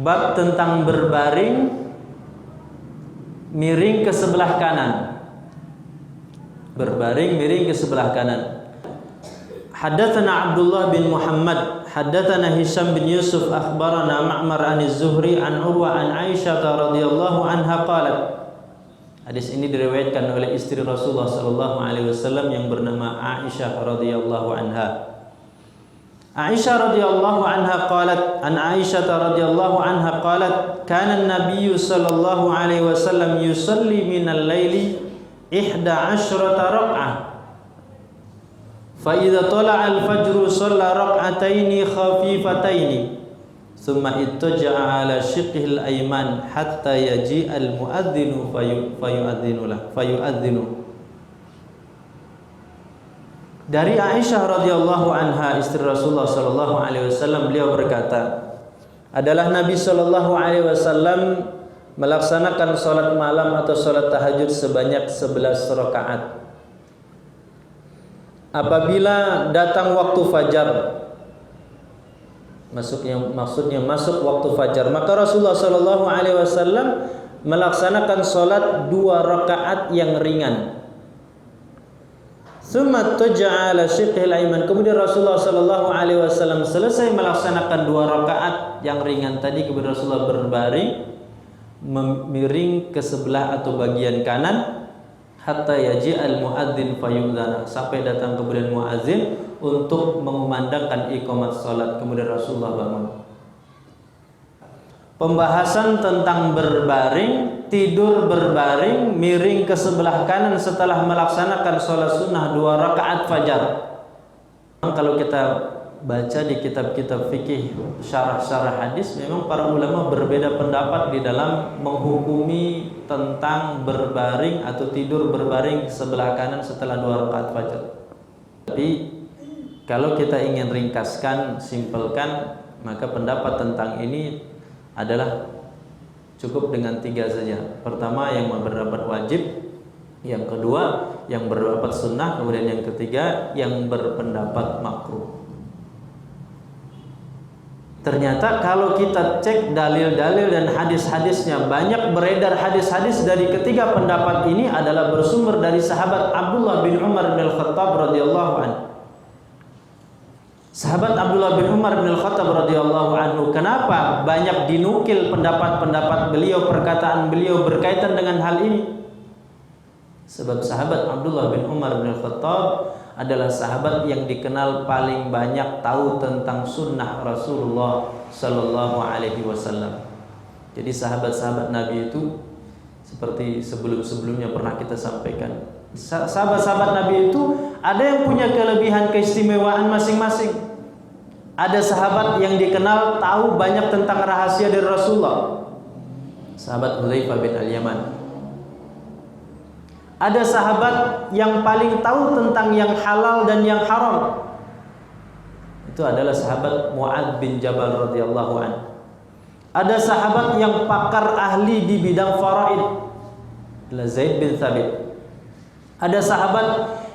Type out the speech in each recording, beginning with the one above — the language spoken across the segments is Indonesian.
Bab tentang berbaring miring ke sebelah kanan. Berbaring miring ke sebelah kanan. Haddatsana Abdullah bin Muhammad, haddatsana Hisham bin Yusuf, akhbarana Ma'mar an Az-Zuhri an Urwa an Aisyah radhiyallahu anha qalat. Hadis ini diriwayatkan oleh istri Rasulullah sallallahu alaihi wasallam yang bernama Aisyah radhiyallahu anha. Aisyah radhiyallahu anha qalat, an Aisyah radhiyallahu anha qalat, kana an-nabiy sallallahu alaihi wasallam yusalli minal laili 11 rak'ah. Fa idza tala'a al-fajr shalla rak'ataini khafifataini, thumma ittaja'a ala shiqqihi al-ayman hatta yaji'a al-mu'adhdhinu fayu'adhdhinu. Dari Aisyah radhiyallahu anha, istri Rasulullah sallallahu alaihi wasallam, beliau berkata, adalah Nabi sallallahu alaihi wasallam melaksanakan salat malam atau salat tahajud sebanyak 11 rakaat. Apabila datang waktu fajar, maksudnya masuk waktu fajar, maka Rasulullah sallallahu alaihi wasallam melaksanakan salat 2 rakaat yang ringan. Tsumma taja'ala shiqhil aiman. Kemudian Rasulullah sallallahu alaihi wasallam selesai melaksanakan 2 rakaat yang ringan tadi, kemudian Rasulullah berbaring miring ke sebelah atau bagian kanan hatta yaji'al muadzin fayu'dzana, sampai datang kemudian muadzin untuk mengumandangkan iqamat salat, kemudian Rasulullah bangun. Pembahasan tentang berbaring, tidur berbaring miring ke sebelah kanan setelah melaksanakan sholat sunnah 2 rakaat fajar. Kalau kita baca di kitab-kitab fikih, syarah-syarah hadis, memang para ulama berbeda pendapat di dalam menghukumi tentang berbaring atau tidur berbaring sebelah kanan setelah 2 rakaat fajar. Tapi kalau kita ingin ringkaskan, simpelkan, maka pendapat tentang ini adalah cukup dengan 3 saja. Pertama, yang berpendapat wajib. Yang kedua, yang berpendapat sunnah. Kemudian yang ketiga, yang berpendapat makruh. Ternyata kalau kita cek dalil-dalil dan hadis-hadisnya, banyak beredar hadis-hadis dari ketiga pendapat ini adalah bersumber dari sahabat Abdullah bin Umar bin Al-Khattab radhiyallahu anhu. Sahabat Abdullah bin Umar bin Al-Khattab radhiyallahu anhu, kenapa banyak dinukil pendapat-pendapat beliau, perkataan beliau berkaitan dengan hal ini? Sebab sahabat Abdullah bin Umar bin Al-Khattab adalah sahabat yang dikenal paling banyak tahu tentang sunnah Rasulullah sallallahu alaihi wasallam. Jadi sahabat-sahabat Nabi itu seperti sebelum-sebelumnya pernah kita sampaikan, sahabat-sahabat Nabi itu ada yang punya kelebihan keistimewaan masing-masing. Ada sahabat yang dikenal tahu banyak tentang rahasia dari Rasulullah, sahabat Hudzaifah bin Al-Yaman. Ada sahabat yang paling tahu tentang yang halal dan yang haram, itu adalah sahabat Mu'adz bin Jabal radhiyallahu anhu. Ada sahabat yang pakar ahli di bidang faraid, adalah Zaid bin Thabit. Ada sahabat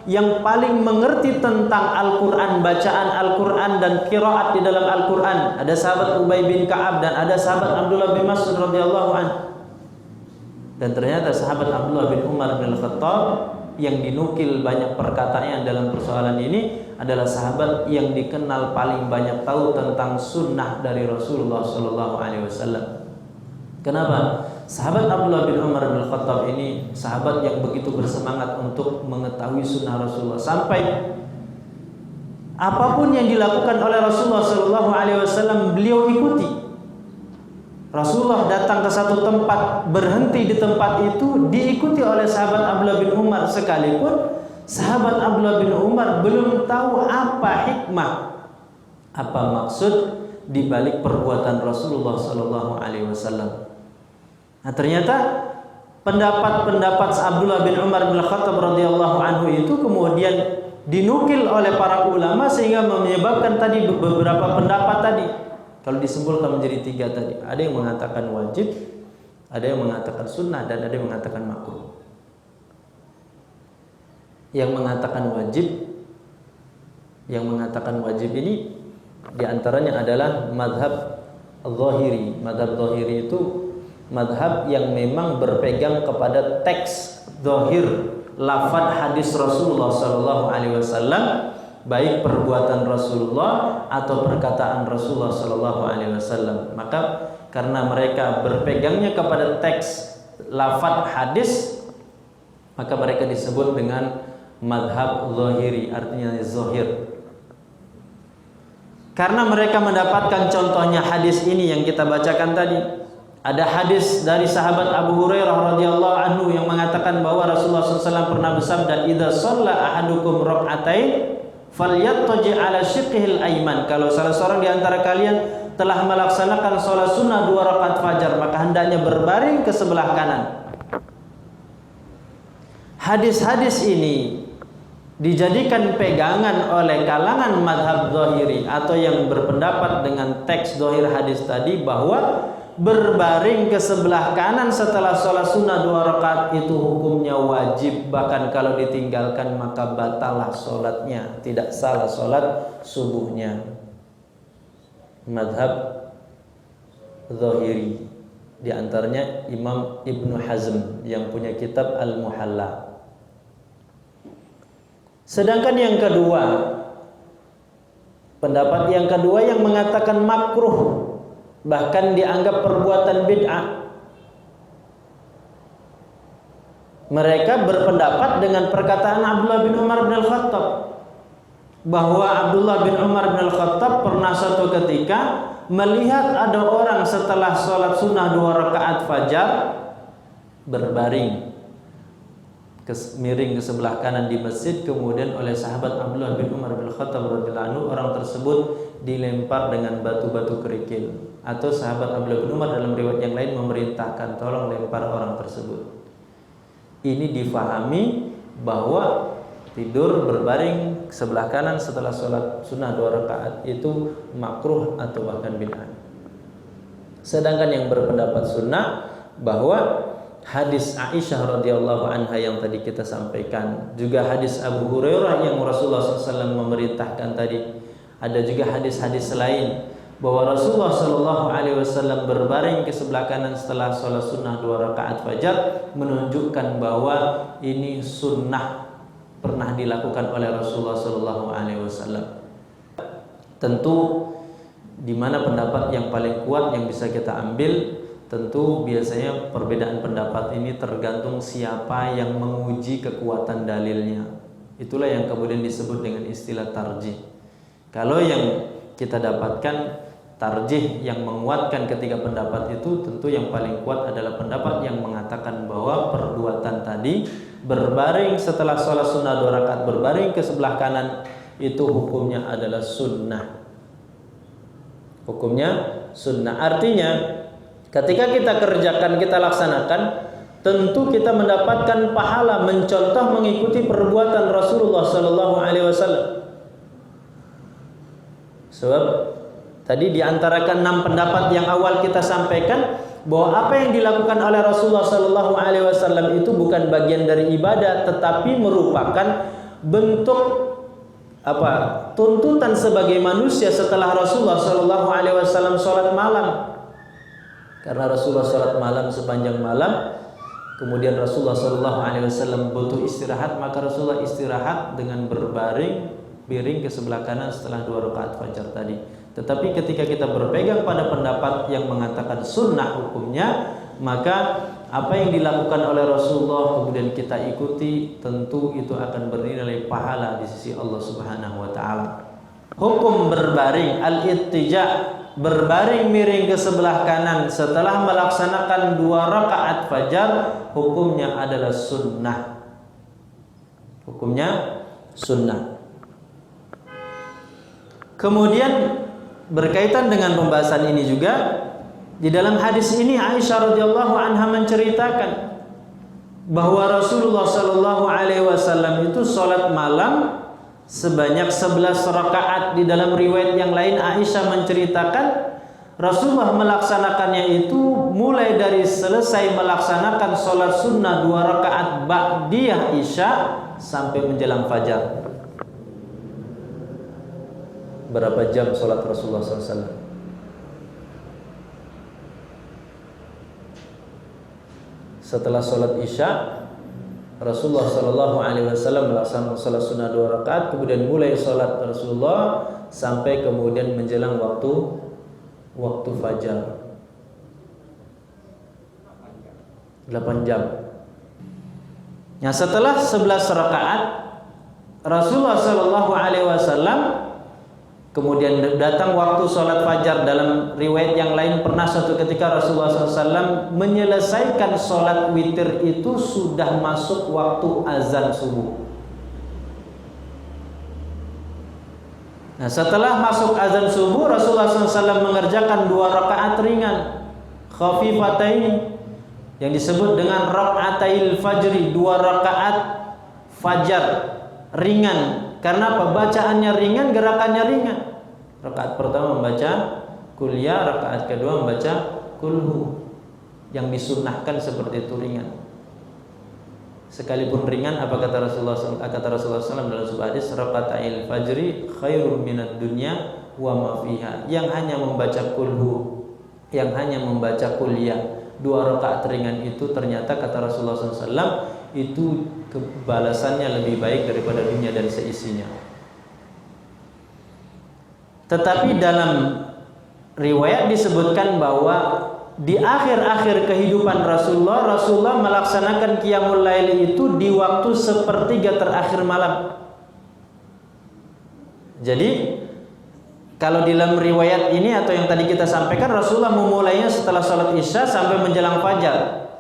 yang paling mengerti tentang Al-Quran, bacaan Al-Quran dan qiraat di dalam Al-Quran, ada sahabat Ubay bin Ka'ab dan ada sahabat Abdullah bin Mas'ud radhiyallahu anhu. Dan ternyata sahabat Abdullah bin Umar bin Al-Khattab yang dinukil banyak perkataannya dalam persoalan ini adalah sahabat yang dikenal paling banyak tahu tentang sunnah dari Rasulullah sallallahu alaihi wasallam. Kenapa? Sahabat Abdullah bin Umar bin Khattab ini sahabat yang begitu bersemangat untuk mengetahui sunnah Rasulullah, sampai apapun yang dilakukan oleh Rasulullah sallallahu alaihi wasallam beliau ikuti. Rasulullah datang ke satu tempat, berhenti di tempat itu, diikuti oleh sahabat Abdullah bin Umar, sekalipun sahabat Abdullah bin Umar belum tahu apa hikmah, apa maksud di balik perbuatan Rasulullah sallallahu alaihi wasallam. Nah, ternyata pendapat-pendapat Abdullah bin Umar bin Khattab radhiyallahu anhu itu kemudian dinukil oleh para ulama sehingga menyebabkan tadi beberapa pendapat tadi. Kalau disimpulkan menjadi 3 tadi, ada yang mengatakan wajib, ada yang mengatakan sunnah, dan ada yang mengatakan makruh. Yang mengatakan wajib ini diantaranya adalah madhab Zahiri. Madhab Zahiri itu madhab yang memang berpegang kepada teks zahir lafaz hadis Rasulullah Sallallahu Alaihi Wasallam, baik perbuatan Rasulullah atau perkataan Rasulullah Sallallahu Alaihi Wasallam. Maka karena mereka berpegangnya kepada teks lafaz hadis, maka mereka disebut dengan madhab zahiri, artinya zahir. Karena mereka mendapatkan contohnya hadis ini yang kita bacakan tadi. Ada hadis dari sahabat Abu Hurairah radhiyallahu anhu yang mengatakan bahwa Rasulullah SAW pernah bersabda, "Idza shalla ahadukum rak'atain falyattaji' ala shiqqihil aiman." Kalau salah seorang di antara kalian telah melaksanakan sholat sunnah 2 rakaat fajar, maka hendaknya berbaring ke sebelah kanan. Hadis-hadis ini dijadikan pegangan oleh kalangan madhab zahiri atau yang berpendapat dengan teks zahir hadis tadi, bahwa berbaring ke sebelah kanan setelah sholat sunnah 2 rakaat itu hukumnya wajib. Bahkan kalau ditinggalkan maka batalah sholatnya, tidak salah sholat subuhnya. Madhab zahiri, di antaranya Imam Ibnu Hazm yang punya kitab Al-Muhalla. Sedangkan yang kedua, pendapat yang kedua yang mengatakan makruh, bahkan dianggap perbuatan bid'ah. Mereka berpendapat dengan perkataan Abdullah bin Umar bin Al-Khattab, bahwa Abdullah bin Umar bin Al-Khattab pernah suatu ketika melihat ada orang setelah sholat sunnah 2 rakaat fajar berbaring, miring ke sebelah kanan di masjid. Kemudian oleh sahabat Abdullah bin Umar bin Khattab radhiyallahu anhu, orang tersebut dilempar dengan batu-batu kerikil. Atau sahabat Abdullah bin Umar dalam riwayat yang lain memerintahkan, tolong lempar orang tersebut. Ini difahami bahwa tidur berbaring sebelah kanan setelah sholat sunnah 2 rakaat itu makruh atau bahkan bid'ah. Sedangkan yang berpendapat sunnah, bahwa hadis Aisyah radhiyallahu anha yang tadi kita sampaikan, juga hadis Abu Hurairah yang Rasulullah SAW memerintahkan tadi, ada juga hadis-hadis lain bahwa Rasulullah SAW berbaring ke sebelah kanan setelah sholat sunnah 2 rakaat fajar, menunjukkan bahwa ini sunnah, pernah dilakukan oleh Rasulullah SAW. Tentu di mana pendapat yang paling kuat yang bisa kita ambil? Tentu biasanya perbedaan pendapat ini tergantung siapa yang menguji kekuatan dalilnya. Itulah yang kemudian disebut dengan istilah tarjih. Kalau yang kita dapatkan tarjih yang menguatkan ketiga pendapat itu, tentu yang paling kuat adalah pendapat yang mengatakan bahwa perbuatan tadi, berbaring setelah sholat sunnah 2 rakaat berbaring ke sebelah kanan, itu hukumnya adalah sunnah. Hukumnya sunnah. Artinya ketika kita kerjakan, kita laksanakan, tentu kita mendapatkan pahala mencontoh mengikuti perbuatan Rasulullah Sallallahu Alaihi Wasallam. Sebab tadi diantarakan 6 pendapat yang awal kita sampaikan, bahwa apa yang dilakukan oleh Rasulullah Sallallahu Alaihi Wasallam itu bukan bagian dari ibadah, tetapi merupakan bentuk tuntutan sebagai manusia setelah Rasulullah Sallallahu Alaihi Wasallam sholat malam. Karena Rasulullah sholat malam sepanjang malam, kemudian Rasulullah SAW butuh istirahat, maka Rasulullah istirahat dengan berbaring miring ke sebelah kanan setelah 2 rakaat fajar tadi. Tetapi ketika kita berpegang pada pendapat yang mengatakan sunnah hukumnya, maka apa yang dilakukan oleh Rasulullah kemudian kita ikuti, tentu itu akan bernilai pahala di sisi Allah Subhanahu wa taala. Hukum berbaring, al-ittija', berbaring miring ke sebelah kanan setelah melaksanakan 2 rakaat fajar, hukumnya adalah sunnah. Hukumnya sunnah. Kemudian berkaitan dengan pembahasan ini juga, di dalam hadis ini Aisyah radhiyallahu anha menceritakan bahwa Rasulullah Shallallahu Alaihi Wasallam itu sholat malam sebanyak 11 rakaat. Di dalam riwayat yang lain Aisyah menceritakan Rasulullah melaksanakannya itu mulai dari selesai melaksanakan sholat sunnah 2 rakaat ba'diyah isya sampai menjelang fajar. Berapa jam sholat Rasulullah SAW? setelah sholat Isya Rasulullah Shallallahu Alaihi Wasallam melaksanakan sholat sunnah 2 rakaat, kemudian mulai sholat Rasulullah sampai kemudian menjelang waktu fajar 8 jam. Nah, setelah 11 rakaat Rasulullah Shallallahu Alaihi Wasallam kemudian datang waktu sholat fajar. Dalam riwayat yang lain pernah suatu ketika Rasulullah SAW menyelesaikan sholat witir itu sudah masuk waktu azan subuh. Nah, setelah masuk azan subuh Rasulullah SAW mengerjakan 2 rakaat ringan khafifatain yang disebut dengan raka'atail fajri, 2 rakaat fajar ringan. Karena apa? Bacaannya ringan, gerakannya ringan. Rakaat pertama membaca kuliah, rakaat kedua membaca kulhu. Yang disunnahkan seperti itu ringan. Sekalipun ringan, apa kata Rasulullah SAW dalam sebuah hadis, raka'atail fajri khairun minad dunya wa ma fiha. Yang hanya membaca kulhu, yang hanya membaca kuliah, 2 rakaat ringan itu ternyata kata Rasulullah SAW itu kebalasannya lebih baik daripada dunia dan seisinya. Tetapi dalam riwayat disebutkan bahwa di akhir-akhir kehidupan Rasulullah melaksanakan qiyamul lail itu di waktu sepertiga terakhir malam. Jadi kalau di dalam riwayat ini atau yang tadi kita sampaikan, Rasulullah memulainya setelah sholat Isya sampai menjelang fajar.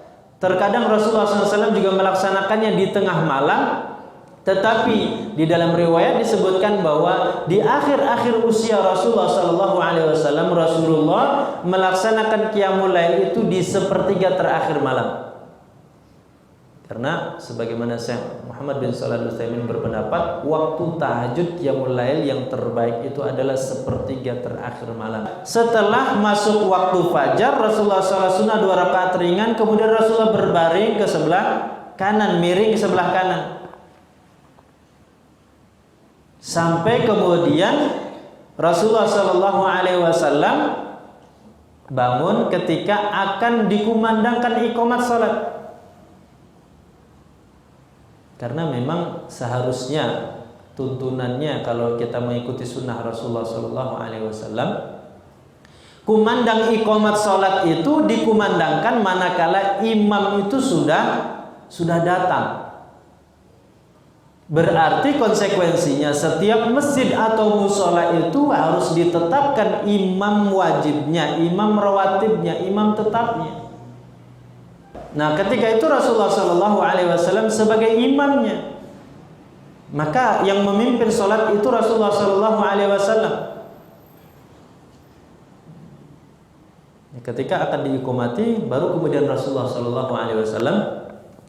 Terkadang Rasulullah SAW juga melaksanakannya di tengah malam, tetapi di dalam riwayat disebutkan bahwa di akhir-akhir usia Rasulullah SAW, Rasulullah melaksanakan qiyamul lail itu di sepertiga terakhir malam. Karena sebagaimana Syekh Muhammad bin Shalih Al-Utsaimin berpendapat, waktu tahajud qiyamul lail yang terbaik itu adalah sepertiga terakhir malam. Setelah masuk waktu fajar, Rasulullah sholat sunnah 2 rakaat ringan, kemudian Rasulullah berbaring ke sebelah kanan, miring ke sebelah kanan. Sampai kemudian Rasulullah Shallallahu Alaihi Wasallam bangun ketika akan dikumandangkan iqamat salat. Karena memang seharusnya tuntunannya kalau kita mengikuti sunnah Rasulullah Sallallahu Alaihi Wasallam, kumandang iqamat salat itu dikumandangkan manakala imam itu sudah datang. Berarti konsekuensinya setiap masjid atau musola itu harus ditetapkan imam wajibnya, imam rawatibnya, imam tetapnya. Nah, ketika itu Rasulullah Shallallahu Alaihi Wasallam sebagai imamnya, maka yang memimpin sholat itu Rasulullah Shallallahu Alaihi Wasallam. Ketika akan diiqamati, baru kemudian Rasulullah Shallallahu Alaihi Wasallam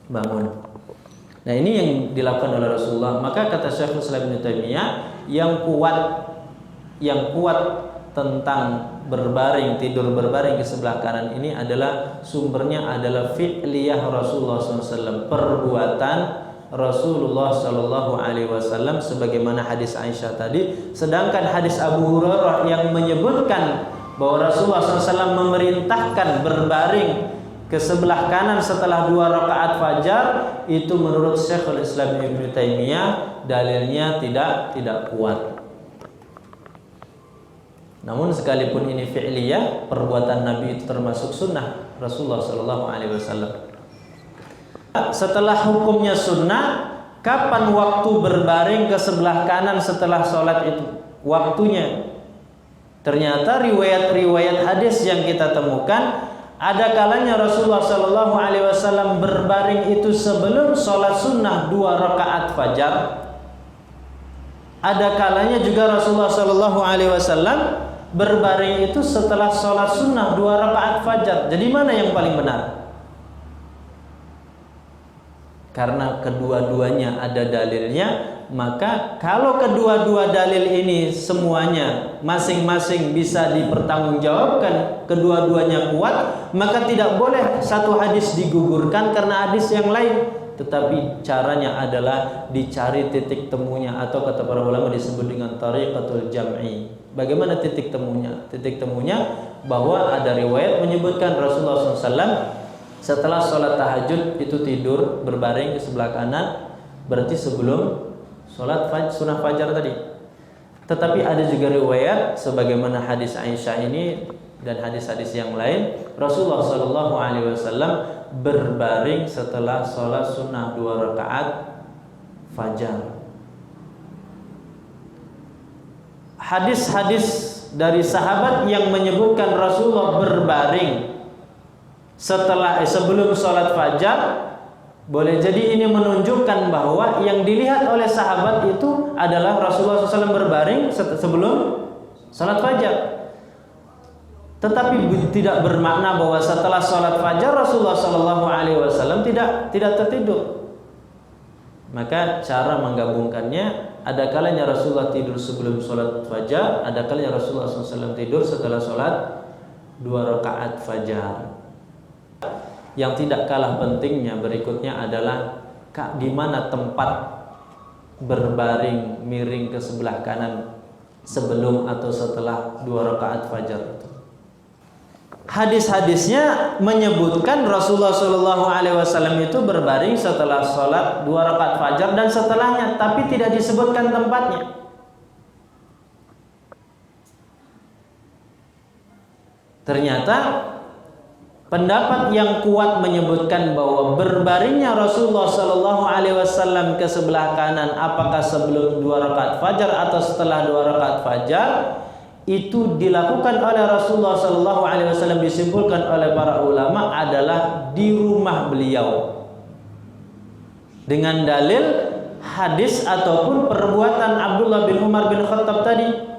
bangun. Nah, ini yang dilakukan oleh Rasulullah. Maka kata Syekhul Islam Ibnu Taimiyah, yang kuat tentang tidur berbaring ke sebelah kanan ini adalah sumbernya adalah fi'liyah Rasulullah SAW, perbuatan Rasulullah Shallallahu Alaihi Wasallam, sebagaimana hadis Aisyah tadi. Sedangkan hadis Abu Hurairah yang menyebutkan bahwa Rasulullah SAW memerintahkan berbaring ke sebelah kanan setelah 2 rakaat fajar, itu menurut Syekhul Islam Ibnu Taimiyah dalilnya tidak kuat. Namun sekalipun ini fi'liyah, perbuatan Nabi itu termasuk sunnah Rasulullah Sallallahu Alaihi Wasallam. Setelah hukumnya sunnah, kapan waktu berbaring ke sebelah kanan setelah sholat itu? Waktunya. Ternyata riwayat-riwayat hadis yang kita temukan, ada kalanya Rasulullah Sallallahu Alaihi Wasallam berbaring itu sebelum sholat sunnah 2 rakaat fajar. Ada kalanya juga Rasulullah Sallallahu Alaihi Wasallam berbaring itu setelah sholat sunnah 2 rakaat fajar. Jadi mana yang paling benar? Karena kedua-duanya ada dalilnya, maka kalau kedua-dua dalil ini semuanya masing-masing bisa dipertanggungjawabkan, kedua-duanya kuat, maka tidak boleh satu hadis digugurkan karena hadis yang lain. Tetapi caranya adalah dicari titik temunya, atau kata para ulama disebut dengan tariqatul jam'i. Bagaimana titik temunya? Titik temunya bahwa ada riwayat menyebutkan Rasulullah SAW Setelah sholat tahajud itu tidur berbaring ke sebelah kanan, berarti sebelum sholat sunnah fajar tadi. Tetapi ada juga riwayat sebagaimana hadis Aisyah ini dan hadis-hadis yang lain, Rasulullah Shallallahu Alaihi Wasallam berbaring setelah sholat sunnah 2 rakaat fajar. Hadis-hadis dari sahabat yang menyebutkan Rasulullah berbaring sebelum sholat fajar, boleh jadi ini menunjukkan bahwa yang dilihat oleh sahabat itu adalah Rasulullah SAW berbaring sebelum sholat fajar. Tetapi tidak bermakna bahwa setelah sholat fajar Rasulullah SAW tidak tertidur. Maka cara menggabungkannya, ada kalanya Rasulullah tidur sebelum sholat fajar, ada kalanya Rasulullah SAW tidur setelah sholat 2 rakaat fajar. Yang tidak kalah pentingnya berikutnya adalah di mana tempat berbaring miring ke sebelah kanan sebelum atau setelah 2 rakaat fajar itu. Hadis-hadisnya menyebutkan Rasulullah SAW itu berbaring setelah sholat 2 rakaat fajar dan setelahnya, tapi tidak disebutkan tempatnya. Ternyata pendapat yang kuat menyebutkan bahwa berbaringnya Rasulullah SAW ke sebelah kanan, apakah sebelum 2 rakaat fajar atau setelah 2 rakaat fajar, itu dilakukan oleh Rasulullah SAW, disimpulkan oleh para ulama adalah di rumah beliau, dengan dalil hadis ataupun perbuatan Abdullah bin Umar bin Khattab tadi,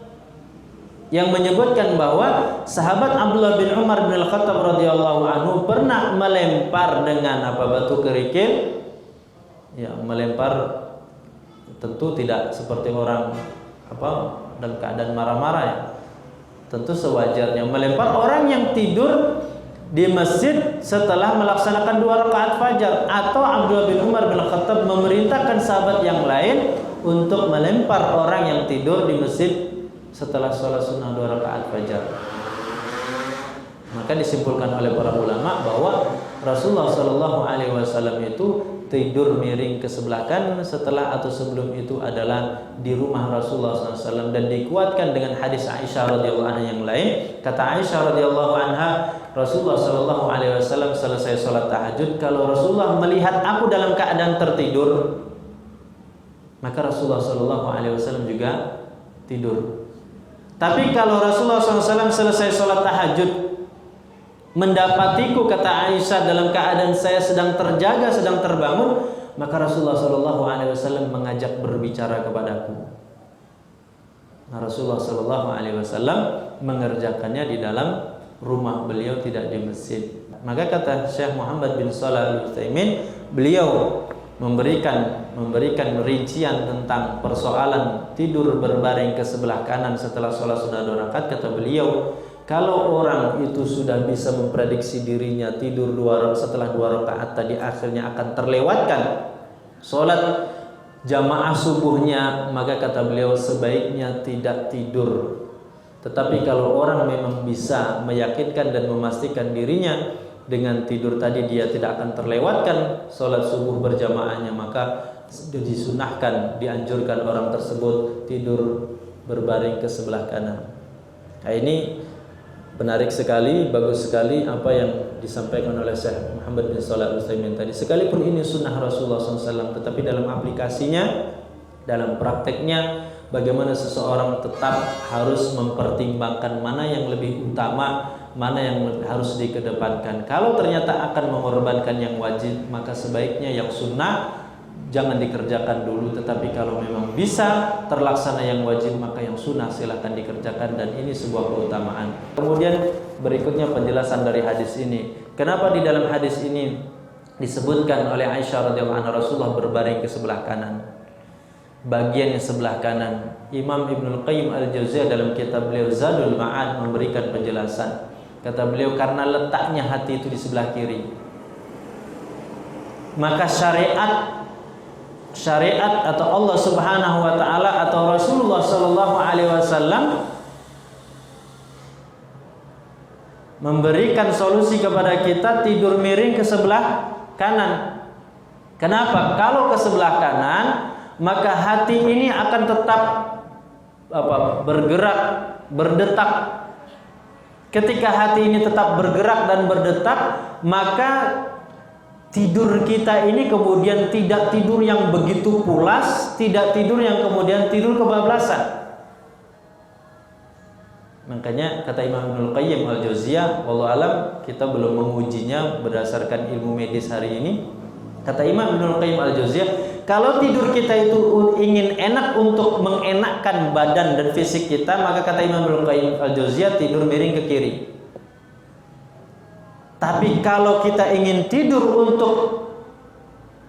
yang menyebutkan bahwa sahabat Abdullah bin Umar bin Khattab radhiyallahu anhu pernah melempar dengan batu kerikil. Ya, melempar tentu tidak seperti orang dalam keadaan marah-marah ya. Tentu sewajarnya melempar orang yang tidur di masjid setelah melaksanakan 2 rakaat fajar, atau Abdullah bin Umar bin Khattab memerintahkan sahabat yang lain untuk melempar orang yang tidur di masjid setelah sholat sunnah 2 rakaat fajar. Maka disimpulkan oleh para ulama bahwa Rasulullah SAW itu tidur miring ke sebelah kanan setelah atau sebelum itu adalah di rumah Rasulullah SAW, dan dikuatkan dengan hadis Aisyah radhiyallahu anha yang lain. Kata Aisyah radhiyallahu anha, Rasulullah SAW selesai sholat tahajud, kalau Rasulullah melihat aku dalam keadaan tertidur, maka Rasulullah SAW juga tidur. Tapi kalau Rasulullah SAW selesai sholat tahajud mendapatiku, kata Aisyah, dalam keadaan saya sedang terjaga, sedang terbangun, maka Rasulullah SAW mengajak berbicara kepadaku. Nah, Rasulullah SAW mengerjakannya di dalam rumah beliau, tidak di masjid. Maka kata Syekh Muhammad bin Shalih Al-Utsaimin, beliau memberikan rincian tentang persoalan tidur berbaring ke sebelah kanan setelah sholat sunnah 2 rakaat. Kata beliau, kalau orang itu sudah bisa memprediksi dirinya tidur setelah 2 rakaat tadi akhirnya akan terlewatkan sholat jamaah subuhnya, maka kata beliau sebaiknya tidak tidur. Tetapi kalau orang memang bisa meyakinkan dan memastikan dirinya dengan tidur tadi dia tidak akan terlewatkan sholat subuh berjamaahnya, maka disunahkan, dianjurkan orang tersebut tidur berbaring ke sebelah kanan. Nah, ini menarik sekali, bagus sekali apa yang disampaikan oleh Syekh Muhammad bin Shalih Al-Utsaimin tadi. Sekalipun ini sunnah Rasulullah SAW, tetapi dalam aplikasinya, dalam prakteknya, bagaimana seseorang tetap harus mempertimbangkan mana yang lebih utama, mana yang harus dikedepankan. Kalau ternyata akan mengorbankan yang wajib, maka sebaiknya yang sunnah jangan dikerjakan dulu. Tetapi kalau memang bisa terlaksana yang wajib, maka yang sunnah silahkan dikerjakan, dan ini sebuah keutamaan. Kemudian berikutnya penjelasan dari hadis ini. Kenapa di dalam hadis ini disebutkan oleh Aisyah radhiyallahu anha Rasulullah berbaring ke sebelah kanan, bagian yang sebelah kanan? Imam Ibnul Qayyim Al-Jauziyah dalam kitab beliau Zadul Ma'ad memberikan penjelasan. Kata beliau, karena letaknya hati itu di sebelah kiri, maka syariat atau Allah Subhanahu wa taala atau Rasulullah sallallahu alaihi wasallam memberikan solusi kepada kita tidur miring ke sebelah kanan. Kenapa? Kalau ke sebelah kanan, maka hati ini akan tetap bergerak, berdetak. Ketika hati ini tetap bergerak dan berdetak, maka tidur kita ini kemudian tidak tidur yang begitu pulas, tidak tidur yang kemudian tidur kebablasan. Makanya kata Imam Ibnul Qayyim Al-Jauziyah, wallahu alam, kita belum mengujinya berdasarkan ilmu medis hari ini. Kata Imam Ibnul Qayyim Al-Jauziyah, kalau tidur kita itu ingin enak untuk mengenakkan badan dan fisik kita, maka kata Imam Ibnul Qayyim Al-Jauziyah, tidur miring ke kiri. Tapi kalau kita ingin tidur untuk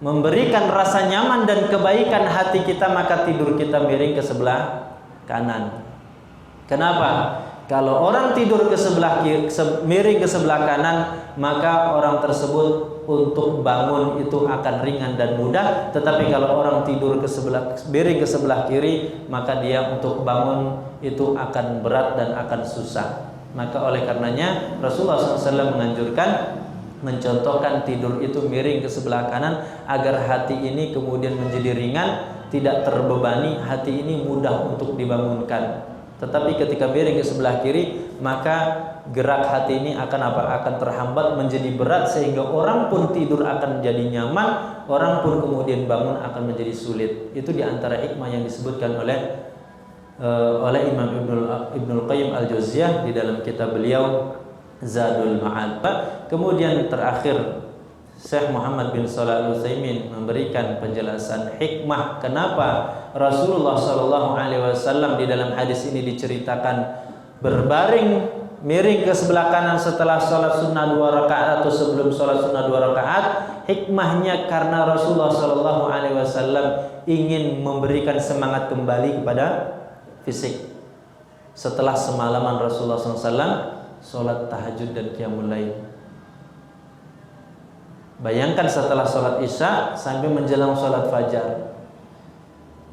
memberikan rasa nyaman dan kebaikan hati kita, maka tidur kita miring ke sebelah kanan. Kenapa? Kalau orang tidur ke sebelah kiri, miring ke sebelah kanan, maka orang tersebut untuk bangun itu akan ringan dan mudah. Tetapi kalau orang tidur ke sebelah miring ke sebelah kiri, maka dia untuk bangun itu akan berat dan akan susah. Maka oleh karenanya Rasulullah SAW menganjurkan, mencontohkan tidur itu miring ke sebelah kanan agar hati ini kemudian menjadi ringan, tidak terbebani, hati ini mudah untuk dibangunkan. Tetapi ketika miring ke sebelah kiri, maka gerak hati ini akan akan terhambat menjadi berat, sehingga orang pun tidur akan menjadi nyaman, orang pun kemudian bangun akan menjadi sulit. Itu diantara hikmah yang disebutkan oleh Imam Ibnul Qayyim Al-Jauziyah di dalam kitab beliau Zadul Ma'ad. Kemudian terakhir Syekh Muhammad bin Shalih Al-Utsaimin memberikan penjelasan hikmah kenapa Rasulullah SAW di dalam hadis ini diceritakan berbaring miring ke sebelah kanan setelah sholat sunnah 2 rakaat atau sebelum sholat sunnah 2 rakaat. Hikmahnya karena Rasulullah SAW ingin memberikan semangat kembali kepada fisik. Setelah semalaman Rasulullah SAW sholat tahajud dan qiyamul lail. Bayangkan setelah sholat isya sampai menjelang sholat fajar,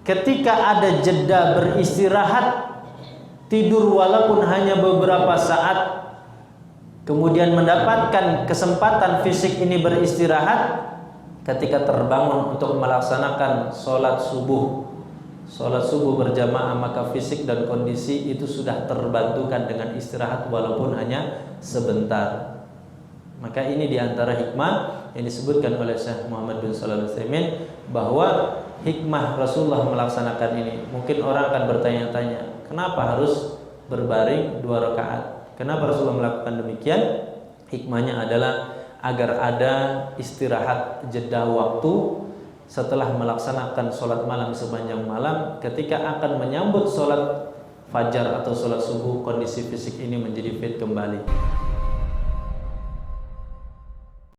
ketika ada jeda beristirahat, tidur walaupun hanya beberapa saat, kemudian mendapatkan kesempatan fisik ini beristirahat, ketika terbangun untuk melaksanakan sholat subuh berjamaah, maka fisik dan kondisi itu sudah terbantukan dengan istirahat walaupun hanya sebentar. Maka ini diantara hikmah yang disebutkan oleh Syekh Muhammad bin Shalih Al-Utsaimin, bahwa hikmah Rasulullah melaksanakan ini. Mungkin orang akan bertanya-tanya, kenapa harus berbaring 2 rakaat? Kenapa Rasulullah melakukan demikian? Hikmahnya adalah agar ada istirahat jeda waktu setelah melaksanakan sholat malam sepanjang malam. Ketika akan menyambut sholat fajar atau sholat subuh, kondisi fisik ini menjadi fit kembali.